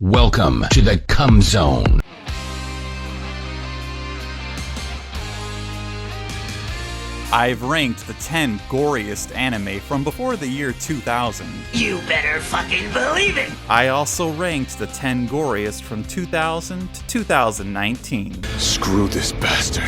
Welcome to the Cum Zone. I've ranked the 10 goriest anime from before the year 2000. You better fucking believe it! I also ranked the 10 goriest from 2000 to 2019. Screw this bastard.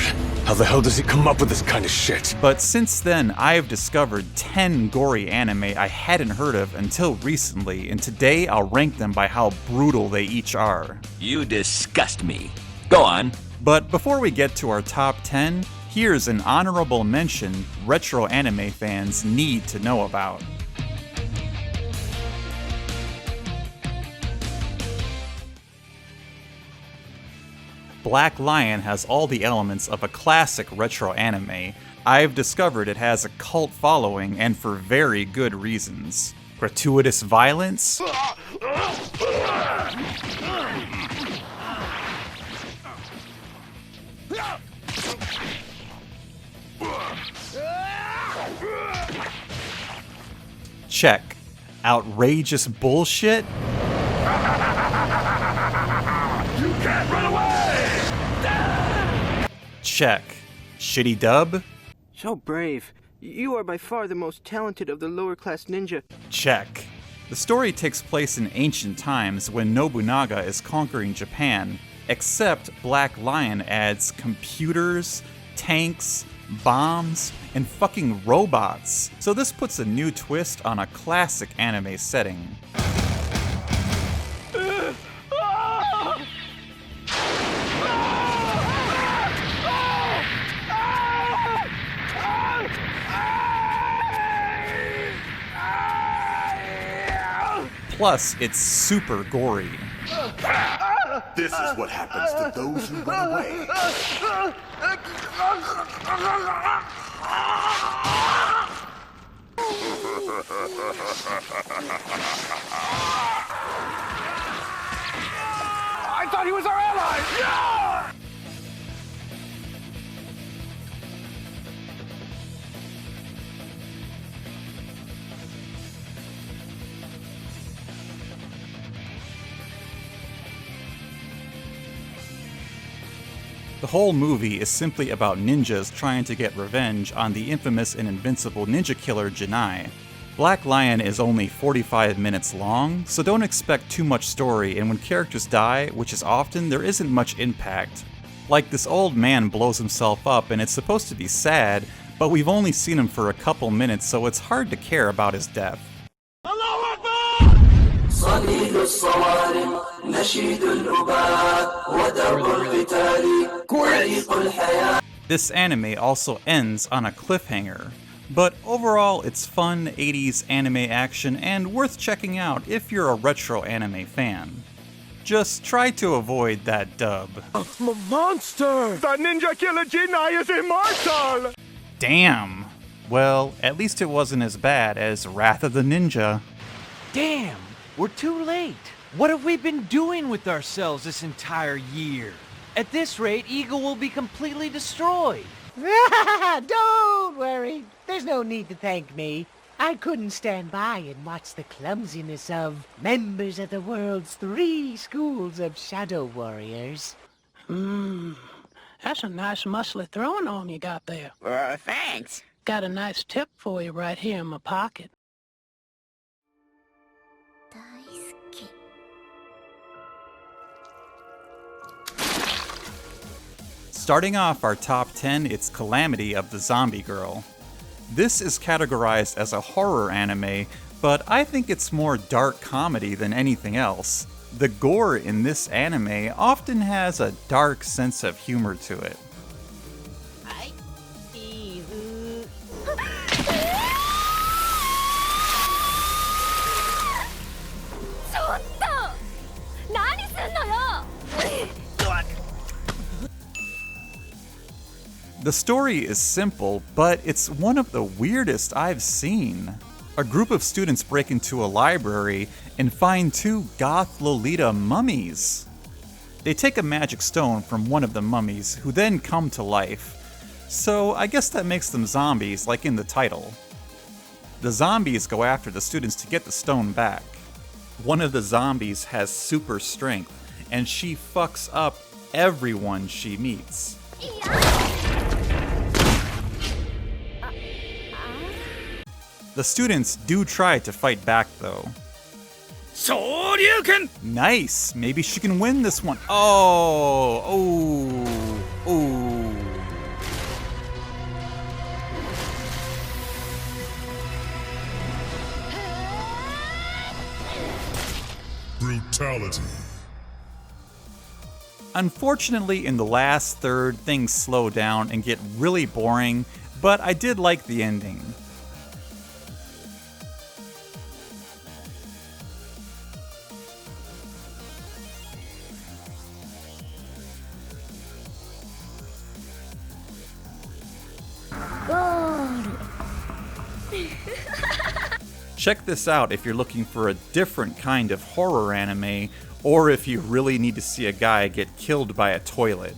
How the hell does he come up with this kind of shit? But since then, I've discovered 10 gory anime I hadn't heard of until recently, and today I'll rank them by how brutal they each are. You disgust me. Go on. But before we get to our top 10, here's an honorable mention retro anime fans need to know about. Black Lion has all the elements of a classic retro anime. I've discovered it has a cult following, and for very good reasons. Gratuitous violence, check. Outrageous bullshit, You can't run away! check. Shitty dub, So brave. You are by far the most talented of the lower class ninja. check. The story takes place in ancient times when Nobunaga is conquering Japan, except Black Lion adds computers, tanks, bombs, and fucking robots. So this puts a new twist on a classic anime setting. Plus, it's super gory. This is what happens to those who run away. I thought he was our ally! Yeah! The whole movie is simply about ninjas trying to get revenge on the infamous and invincible ninja killer Janai. Black Lion is only 45 minutes long, so don't expect too much story, and when characters die, which is often, there isn't much impact. Like this old man blows himself up and it's supposed to be sad, but we've only seen him for a couple minutes, so it's hard to care about his death. صليل الصوارم نشيد الأباء ودرب القتال طريق الحياة. This anime also ends on a cliffhanger, but overall it's fun 80s anime action and worth checking out if you're a retro anime fan. Just try to avoid that dub. Monster! The ninja killer Jinai is immortal! Damn! Well, at least it wasn't as bad as Wrath of the Ninja. Damn, we're too late. What have we been doing with ourselves this entire year? At this rate, Eagle will be completely destroyed. Don't worry. There's no need to thank me. I couldn't stand by and watch the clumsiness of members of the world's 3 schools of shadow warriors. That's a nice muscly throwing arm you got there. Thanks. Got a nice tip for you right here in my pocket. Starting off our top 10, it's Calamity of the Zombie Girl. This is categorized as a horror anime, but I think it's more dark comedy than anything else. The gore in this anime often has a dark sense of humor to it. The story is simple, but it's one of the weirdest I've seen. A group of students break into a library and find 2 goth Lolita mummies. They take a magic stone from one of the mummies, who then come to life. So I guess that makes them zombies, like in the title. The zombies go after the students to get the stone back. One of the zombies has super strength, and she fucks up everyone she meets. The students do try to fight back though. Nice! Maybe she can win this one. Oh! Brutality. Unfortunately, in the last third, things slow down and get really boring, but I did like the ending. Check this out if you're looking for a different kind of horror anime, or if you really need to see a guy get killed by a toilet.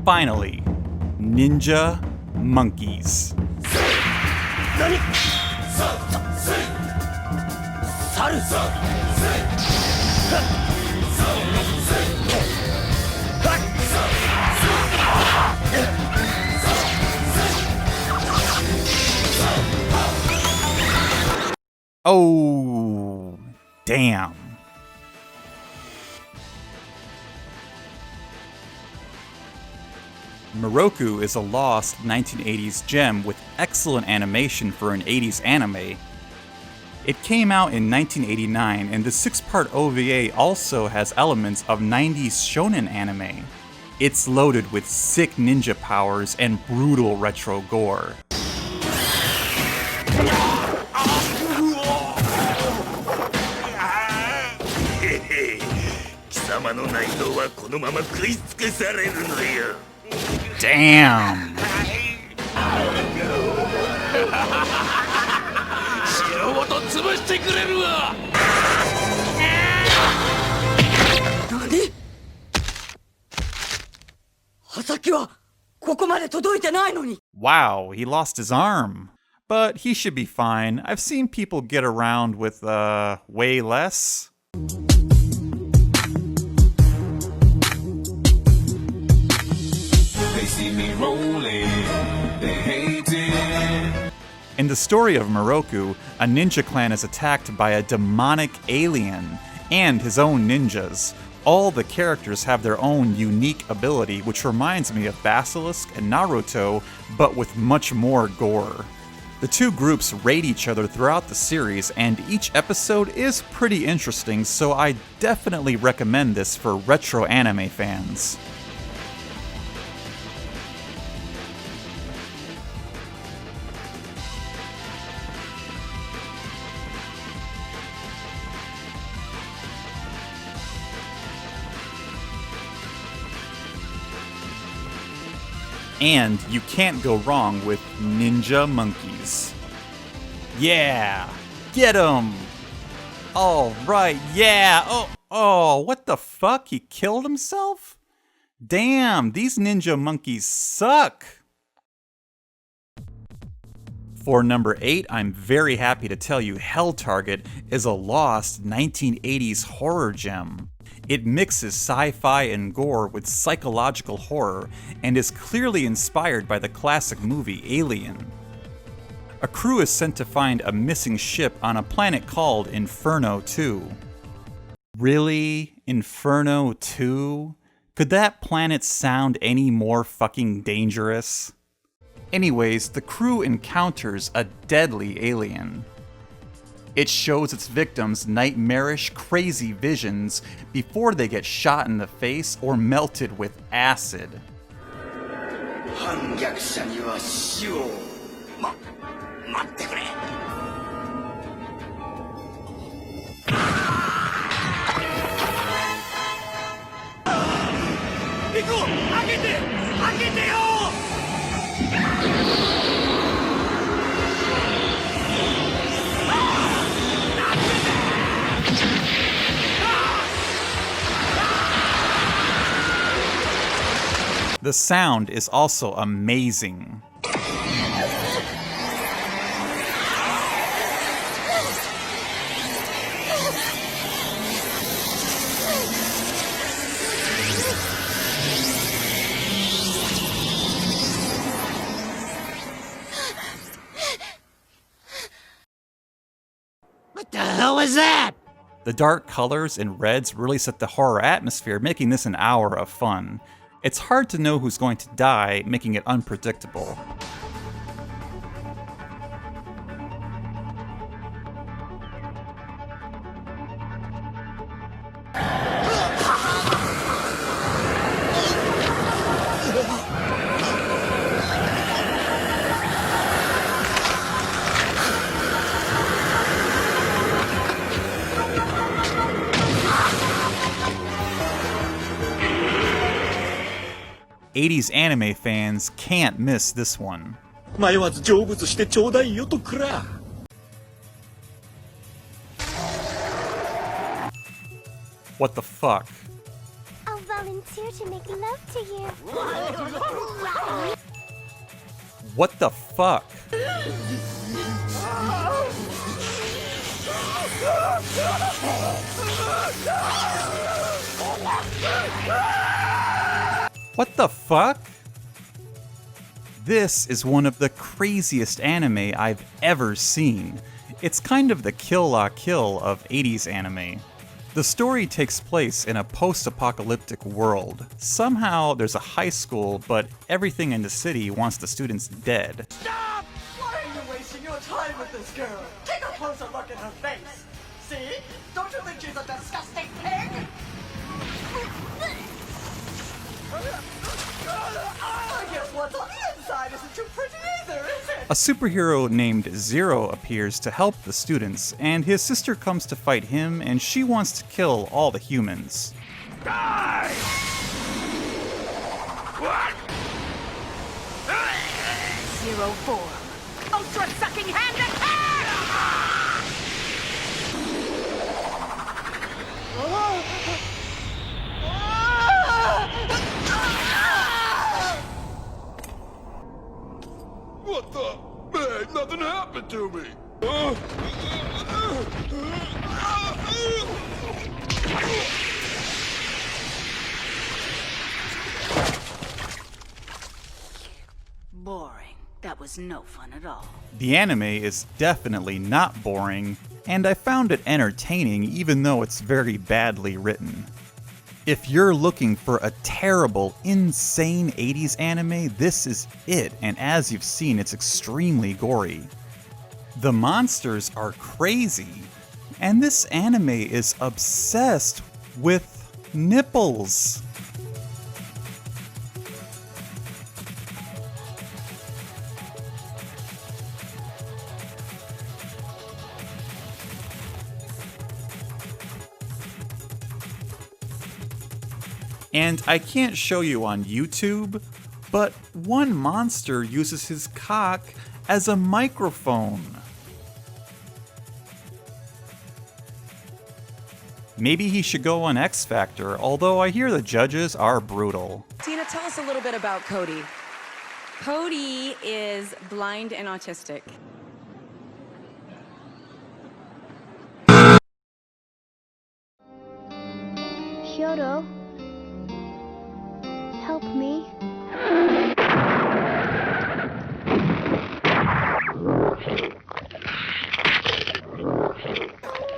Finally, Ninja Monkeys. Oh, damn. Miroku is a lost 1980s gem with excellent animation for an 80s anime. It came out in 1989, and the 6-part OVA also has elements of 90s shonen anime. It's loaded with sick ninja powers and brutal retro gore. Damn! Wow, he lost his arm. But he should be fine. I've seen people get around with, way less. They see me rolling, they hate it. In the story of Miroku, a ninja clan is attacked by a demonic alien and his own ninjas. All the characters have their own unique ability, which reminds me of Basilisk and Naruto, but with much more gore. The two groups raid each other throughout the series, and each episode is pretty interesting, so I definitely recommend this for retro anime fans. And you can't go wrong with Ninja Monkeys. Yeah! Get him! Alright, yeah! Oh, what the fuck? He killed himself? Damn, these Ninja Monkeys suck! For number 8, I'm very happy to tell you Hell Target is a lost 1980s horror gem. It mixes sci-fi and gore with psychological horror, and is clearly inspired by the classic movie Alien. A crew is sent to find a missing ship on a planet called Inferno 2. Really? Inferno 2? Could that planet sound any more fucking dangerous? Anyways, the crew encounters a deadly alien. It shows its victims nightmarish, crazy visions before they get shot in the face or melted with acid. The sound is also amazing. What the hell was that? The dark colors and reds really set the horror atmosphere, making this an hour of fun. It's hard to know who's going to die, making it unpredictable. '80s anime fans can't miss this one. What the fuck? I'll volunteer to make love to you. What the fuck? What the fuck? This is one of the craziest anime I've ever seen. It's kind of the Kill La Kill of '80s anime. The story takes place in a post-apocalyptic world. Somehow there's a high school, but everything in the city wants the students dead. Stop! Why are you wasting your time with this girl? Take a closer look at her face. See? Don't you think she's a disgusting pig? I guess what's on the inside isn't too pretty either, is it? A superhero named Zero appears to help the students, and his sister comes to fight him, and she wants to kill all the humans. Die! What? Zero form. Ultra-sucking hand attack! What the? Man, nothing happened to me. Boring. That was no fun at all. The anime is definitely not boring, and I found it entertaining even though it's very badly written. If you're looking for a terrible, insane '80s anime, this is it, and as you've seen, it's extremely gory. The monsters are crazy, and this anime is obsessed with nipples. And I can't show you on YouTube, but one monster uses his cock as a microphone. Maybe he should go on X Factor, although I hear the judges are brutal. Tina, tell us a little bit about Cody. Cody is blind and autistic. Hyodo, help me.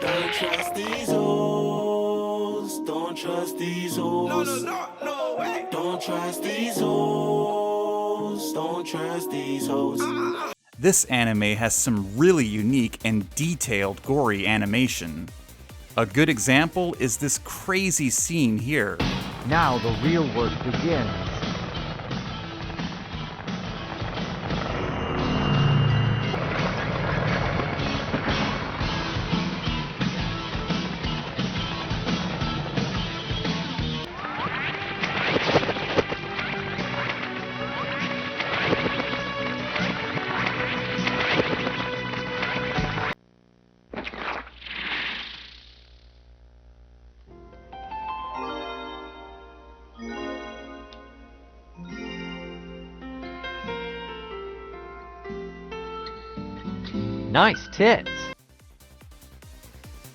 Don't trust these hoes. Don't trust these hoes. No way. Don't trust these hoes. Don't trust these hoes. This anime has some really unique and detailed gory animation. A good example is this crazy scene here. Now the real work begins. Nice tits.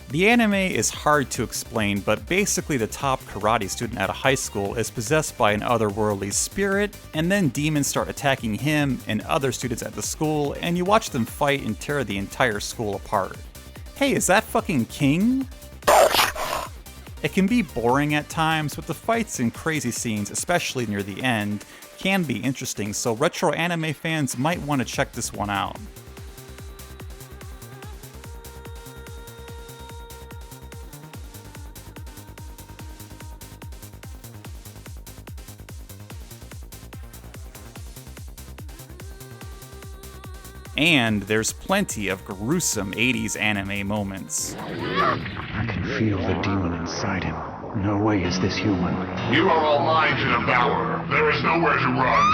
The anime is hard to explain, but basically the top karate student at a high school is possessed by an otherworldly spirit, and then demons start attacking him and other students at the school, and you watch them fight and tear the entire school apart. Hey, is that fucking King? It can be boring at times, but the fights and crazy scenes, especially near the end, can be interesting, so retro anime fans might want to check this one out. And there's plenty of gruesome 80s anime moments. I can feel the demon inside him. No way is this human. You are all mine to devour. There is nowhere to run.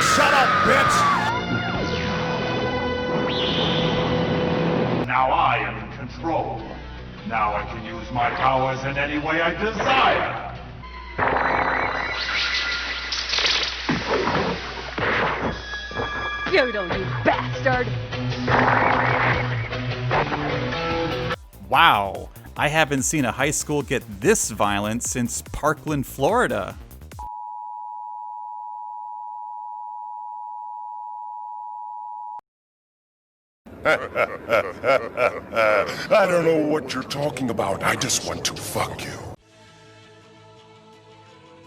Shut up, bitch! Now I am in control. Now I can use my powers in any way I desire. Gyudon, you bastard! Wow, I haven't seen a high school get this violent since Parkland, Florida. I don't know what you're talking about. I just want to fuck you.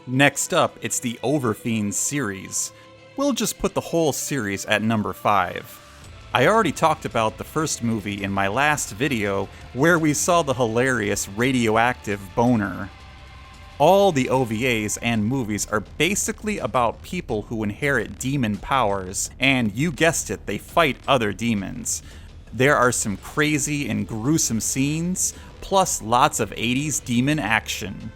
Next up, it's the Overfiend series. We'll just put the whole series at number 5. I already talked about the first movie in my last video, where we saw the hilarious radioactive boner. All the OVAs and movies are basically about people who inherit demon powers, and you guessed it, they fight other demons. There are some crazy and gruesome scenes, plus lots of 80s demon action.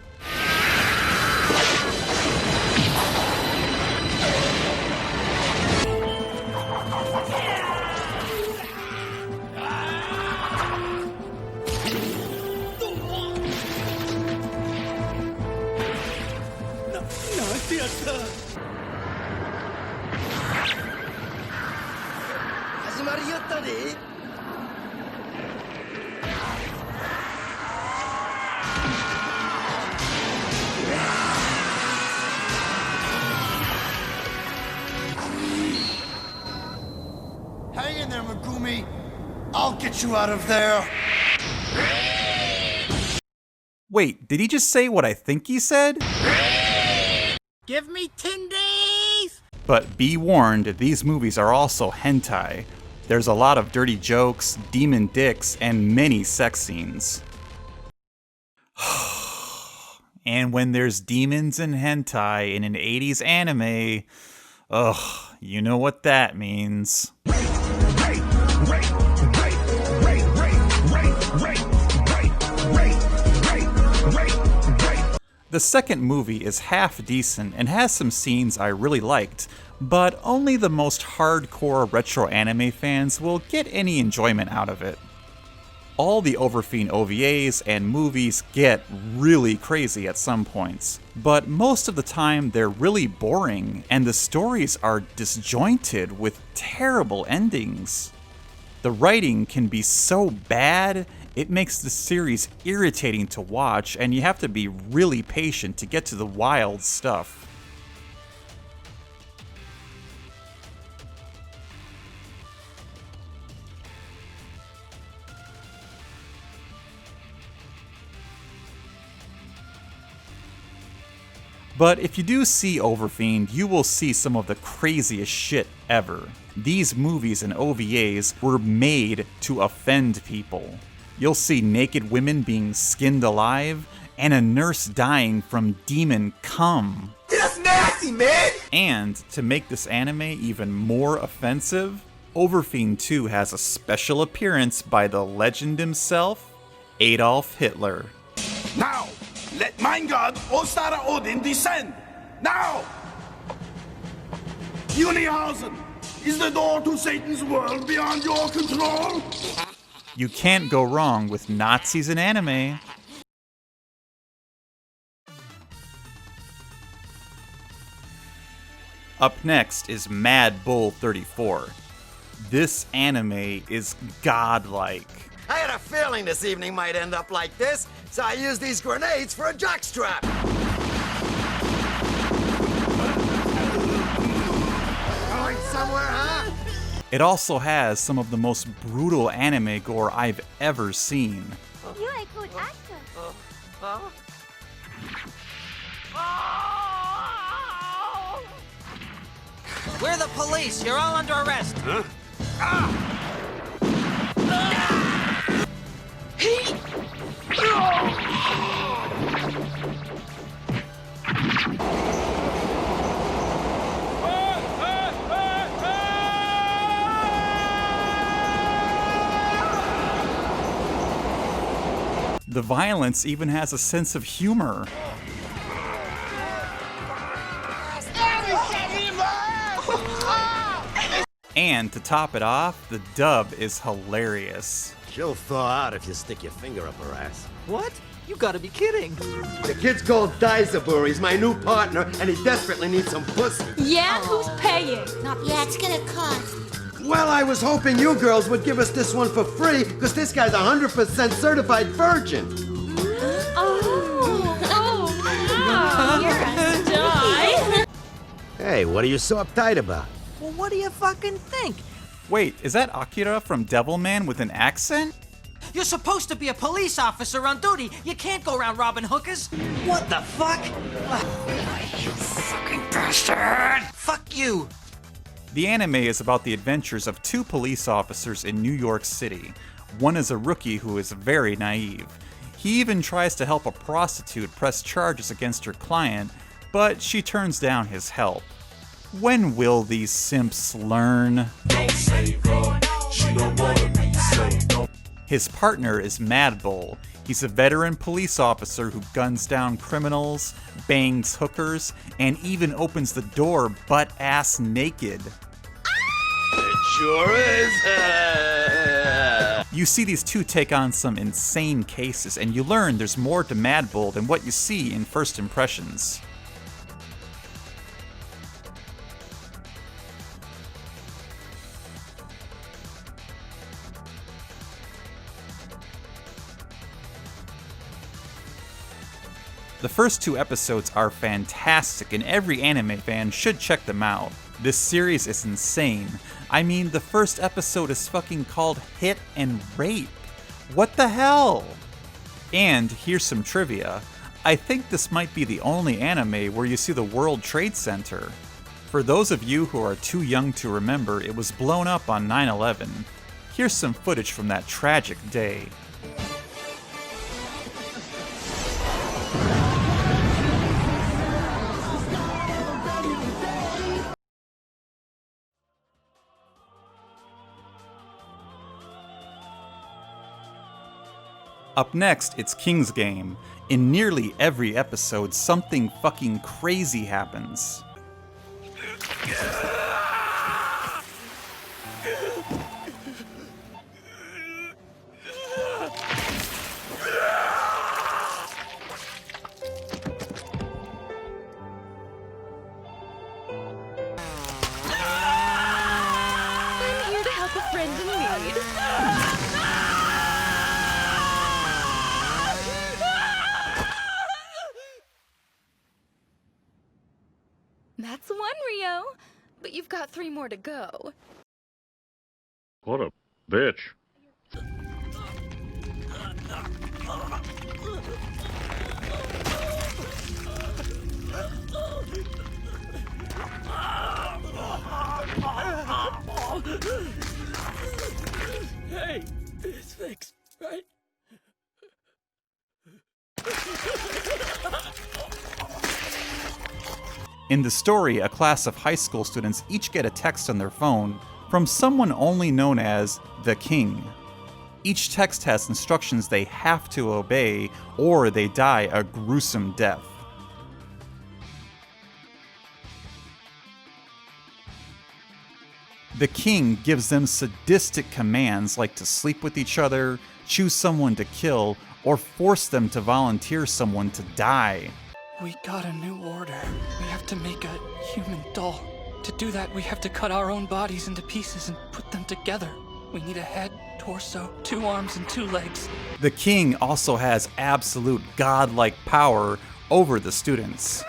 Hang in there, Megumi. I'll get you out of there. Wait, did he just say what I think he said? Give me 10 days! But be warned, these movies are also hentai. There's a lot of dirty jokes, demon dicks, and many sex scenes. And when there's demons and hentai in an 80s anime, ugh, you know what that means. The second movie is half decent and has some scenes I really liked, but only the most hardcore retro anime fans will get any enjoyment out of it. All the Overfiend OVAs and movies get really crazy at some points, but most of the time they're really boring and the stories are disjointed with terrible endings. The writing can be so bad, it makes the series irritating to watch, and you have to be really patient to get to the wild stuff. But if you do see Overfiend, you will see some of the craziest shit ever. These movies and OVAs were made to offend people. You'll see naked women being skinned alive, and a nurse dying from demon cum. That's nasty, man! And to make this anime even more offensive, Overfiend 2 has a special appearance by the legend himself, Adolf Hitler. Now, let mine god, Ostara Odin, descend! Now! Unihausen, is the door to Satan's world beyond your control? You can't go wrong with Nazis in anime. Up next is Mad Bull 34. This anime is godlike. I had a feeling this evening might end up like this, so I used these grenades for a jockstrap. Going somewhere, huh? It also has some of the most brutal anime gore I've ever seen. You're a good actor. We're the police. You're all under arrest. Huh? The violence even has a sense of humor. And to top it off, the dub is hilarious. She'll thaw out if you stick your finger up her ass. What? You gotta be kidding. The kid's called Daizabur. He's my new partner, and he desperately needs some pussy. Yeah? Who's paying? Yeah, it's gonna cost. Well, I was hoping you girls would give us this one for free, because this guy's 100% certified virgin. Hey, what are you so uptight about? Well, what do you fucking think? Wait, is that Akira from Devilman with an accent? You're supposed to be a police officer on duty. You can't go around robbing hookers. What the fuck? You fucking bastard! Fuck you! The anime is about the adventures of two police officers in New York City. One is a rookie who is very naive. He even tries to help a prostitute press charges against her client, but she turns down his help. When will these simps learn? His partner is Mad Bull. He's a veteran police officer who guns down criminals, bangs hookers, and even opens the door butt-ass naked. It sure is. You see these two take on some insane cases, and you learn there's more to Mad Bull than what you see in first impressions. The first two episodes are fantastic, and every anime fan should check them out. This series is insane. I mean, the first episode is fucking called Hit and Rape. What the hell? And here's some trivia. I think this might be the only anime where you see the World Trade Center. For those of you who are too young to remember, it was blown up on 9/11. Here's some footage from that tragic day. Up next, it's King's Game. In nearly every episode, something fucking crazy happens. I'm here to help a friend in need. That's one, Rio. But you've got 3 more to go. What a bitch. Hey, it's fixed, right? In the story, a class of high school students each get a text on their phone from someone only known as the King. Each text has instructions they have to obey, or they die a gruesome death. The King gives them sadistic commands like to sleep with each other, choose someone to kill, or force them to volunteer someone to die. We got a new order. We have to make a human doll To do that, we have to cut our own bodies into pieces and put them together. We need a head, torso, 2 arms, and 2 legs. The king also has absolute godlike power over the students.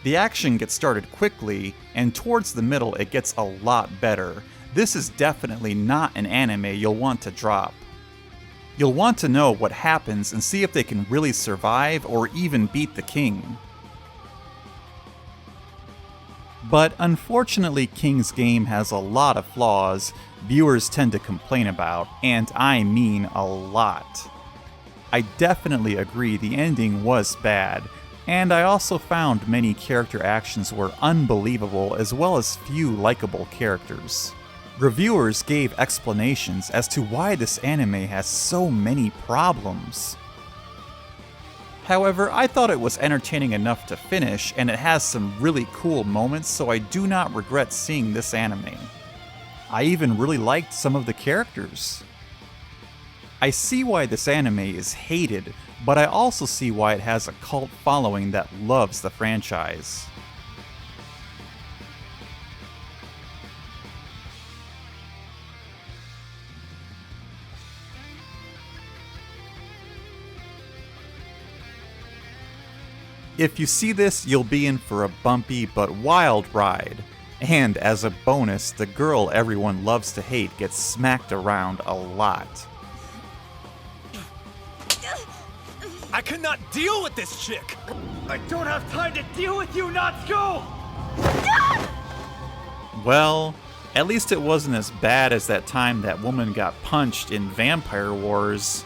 The action gets started quickly, and towards the middle it gets a lot better. This is definitely not an anime you'll want to drop. You'll want to know what happens and see if they can really survive or even beat the king. But unfortunately, King's Game has a lot of flaws viewers tend to complain about, and I mean a lot. I definitely agree the ending was bad, and I also found many character actions were unbelievable as well as few likable characters. Reviewers gave explanations as to why this anime has so many problems. However, I thought it was entertaining enough to finish, and it has some really cool moments, so I do not regret seeing this anime. I even really liked some of the characters. I see why this anime is hated, but I also see why it has a cult following that loves the franchise. If you see this, you'll be in for a bumpy but wild ride. And as a bonus, the girl everyone loves to hate gets smacked around a lot. I cannot deal with this chick! I don't have time to deal with you, Natsuko! Well, at least it wasn't as bad as that time that woman got punched in Vampire Wars.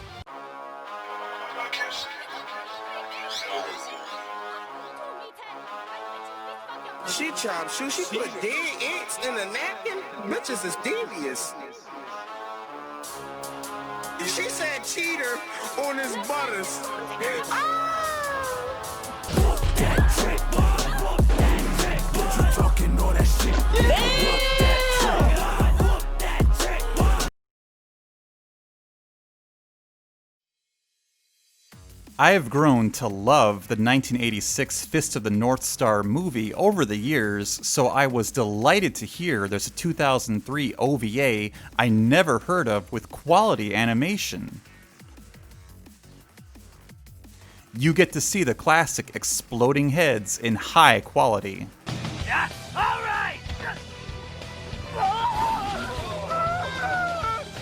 She chopped sushi, put dead ants in a napkin? Bitches is devious. She said cheater on his butters. I have grown to love the 1986 Fist of the North Star movie over the years, so I was delighted to hear there's a 2003 OVA I never heard of with quality animation. You get to see the classic exploding heads in high quality. Yes, all right!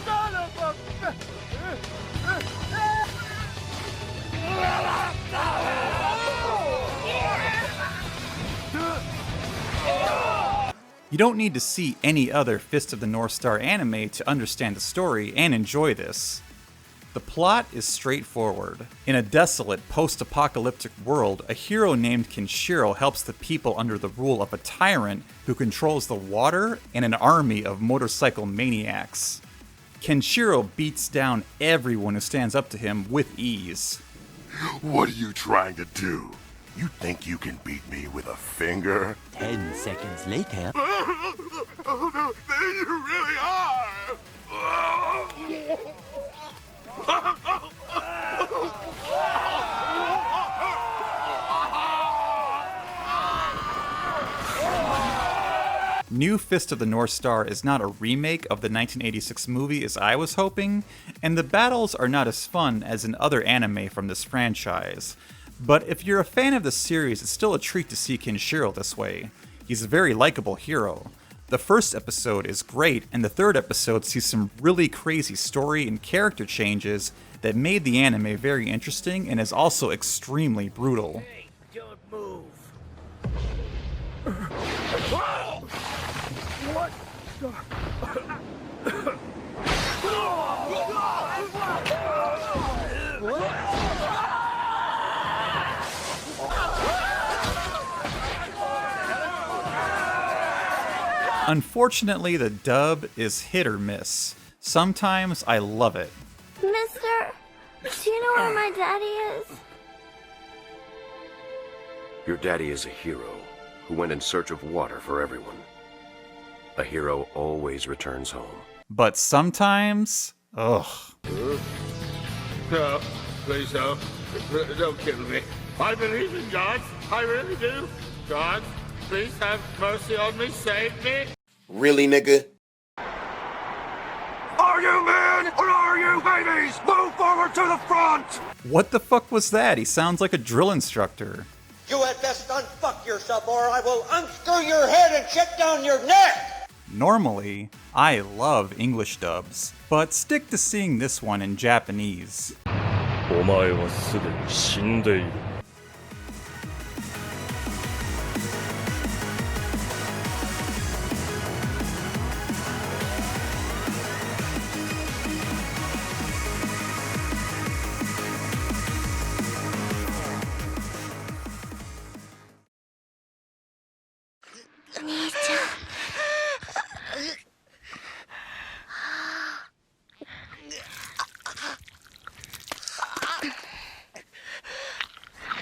Son of a... You don't need to see any other Fist of the North Star anime to understand the story and enjoy this. The plot is straightforward. In a desolate, post-apocalyptic world, a hero named Kenshiro helps the people under the rule of a tyrant who controls the water and an army of motorcycle maniacs. Kenshiro beats down everyone who stands up to him with ease. What are you trying to do? You think you can beat me with a finger? 10 seconds later. Oh no, there you really are! New Fist of the North Star is not a remake of the 1986 movie as I was hoping, and the battles are not as fun as in other anime from this franchise. But if you're a fan of the series, it's still a treat to see Kenshiro this way. He's a very likable hero. The first episode is great, and the third episode sees some really crazy story and character changes that made the anime very interesting and is also extremely brutal. Hey, don't move. What the... Unfortunately, the dub is hit or miss. Sometimes I love it. Mister, do you know where my daddy is? Your daddy is a hero who went in search of water for everyone. A hero always returns home. But sometimes, ugh. No, please don't. Don't kill me. I believe in God. I really do. God, please have mercy on me. Save me. Really, nigga? Are you men or are you babies? Move forward to the front! What the fuck was that? He sounds like a drill instructor. You had best unfuck yourself or I will unscrew your head and check down your neck! Normally, I love English dubs, but stick to seeing this one in Japanese. お前はすでに死んでいる。お兄ちゃん。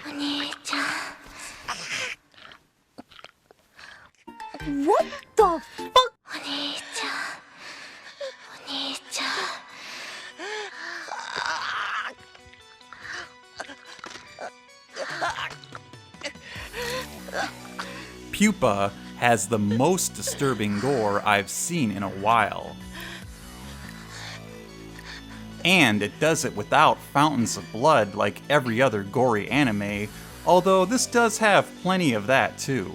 お兄ちゃん。What the fuck? お兄ちゃん。お兄ちゃん。Pupa has the most disturbing gore I've seen in a while. And it does it without fountains of blood like every other gory anime, although this does have plenty of that too.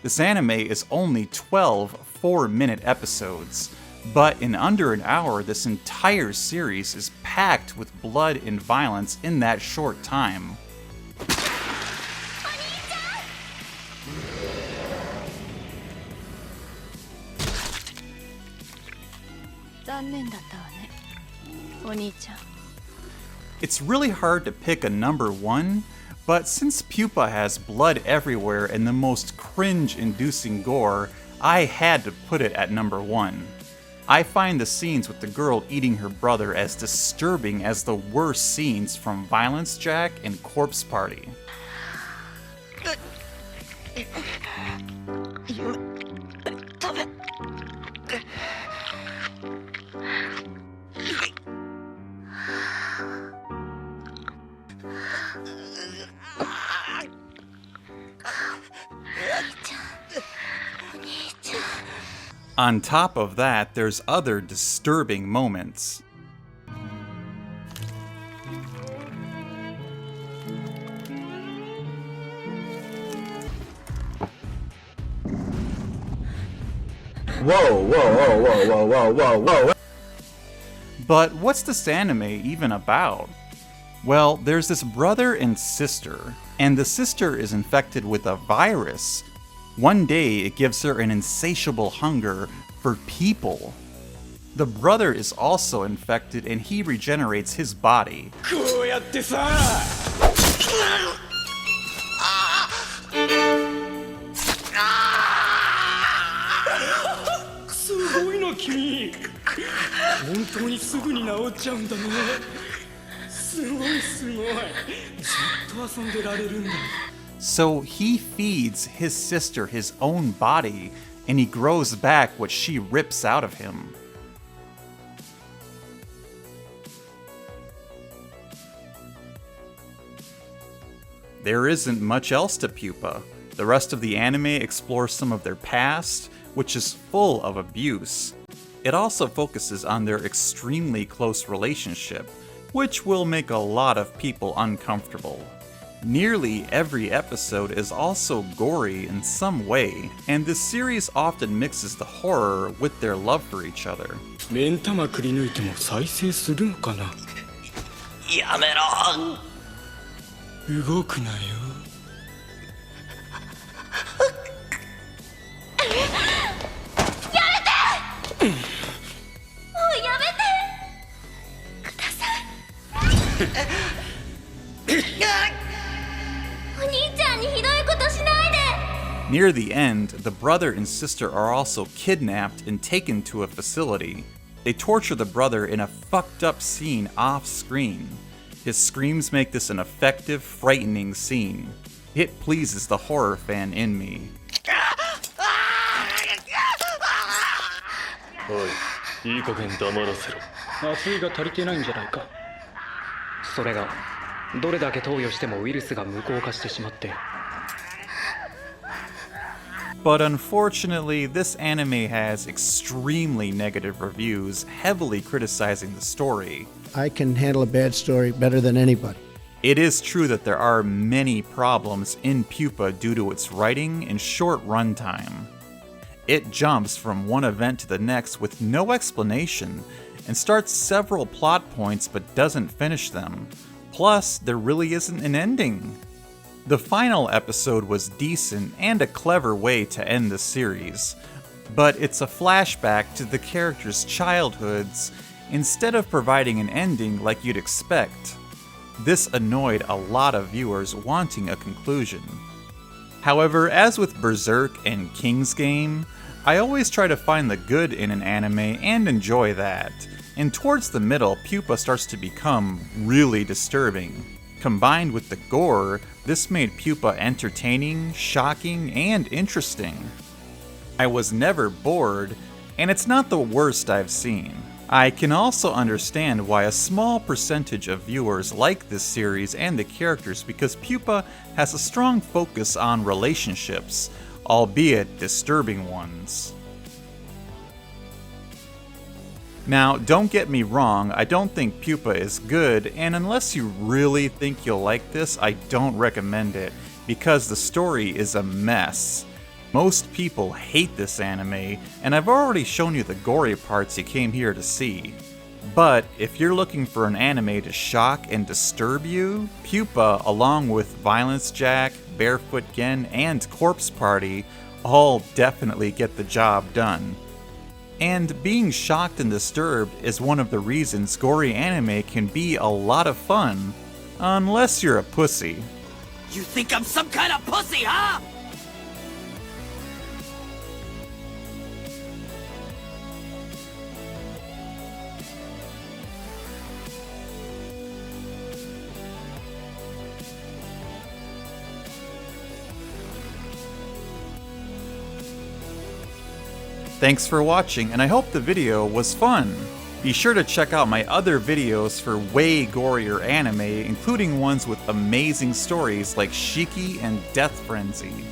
This anime is only 12 4-minute episodes, but in under an hour this entire series is packed with blood and violence in that short time. It's really hard to pick a number one, but since Pupa has blood everywhere and the most cringe-inducing gore, I had to put it at number one. I find the scenes with the girl eating her brother as disturbing as the worst scenes from Violence Jack and Corpse Party. On top of that, there's other disturbing moments. Whoa. But what's this anime even about? Well, there's this brother and sister, and the sister is infected with a virus. One day, it gives her an insatiable hunger for people. The brother is also infected and he regenerates his body. So he feeds his sister his own body, and he grows back what she rips out of him. There isn't much else to Pupa. The rest of the anime explores some of their past, which is full of abuse. It also focuses on their extremely close relationship, which will make a lot of people uncomfortable. Nearly every episode is also gory in some way, and this series often mixes the horror with their love for each other. 目ん玉くり抜いても再生するのかな。やめろ。動くなよ。やめて！もうやめて！ください。Near the end, the brother and sister are also kidnapped and taken to a facility. They torture the brother in a fucked up scene off screen. His screams make this an effective, frightening scene. It pleases the horror fan in me. おい、いい加減黙らせろ。麻酔が足りてないんじゃないか。それがどれだけ投与してもウイルスが無効化してしまって。But unfortunately, this anime has extremely negative reviews, heavily criticizing the story. I can handle a bad story better than anybody. It is true that there are many problems in Pupa due to its writing and short runtime. It jumps from one event to the next with no explanation, and starts several plot points but doesn't finish them. Plus, there really isn't an ending. The final episode was decent and a clever way to end the series, but it's a flashback to the characters' childhoods instead of providing an ending like you'd expect. This annoyed a lot of viewers wanting a conclusion. However, as with Berserk and King's Game, I always try to find the good in an anime and enjoy that, and towards the middle, Pupa starts to become really disturbing. Combined with the gore, this made Pupa entertaining, shocking, and interesting. I was never bored, and it's not the worst I've seen. I can also understand why a small percentage of viewers like this series and the characters because Pupa has a strong focus on relationships, albeit disturbing ones. Now, don't get me wrong, I don't think Pupa is good, and unless you really think you'll like this, I don't recommend it, because the story is a mess. Most people hate this anime, and I've already shown you the gory parts you came here to see. But if you're looking for an anime to shock and disturb you, Pupa, along with Violence Jack, Barefoot Gen, and Corpse Party, all definitely get the job done. And being shocked and disturbed is one of the reasons gory anime can be a lot of fun, unless you're a pussy. You think I'm some kind of pussy, huh? Thanks for watching, and I hope the video was fun. Be sure to check out my other videos for way gorier anime, including ones with amazing stories like Shiki and Death Frenzy.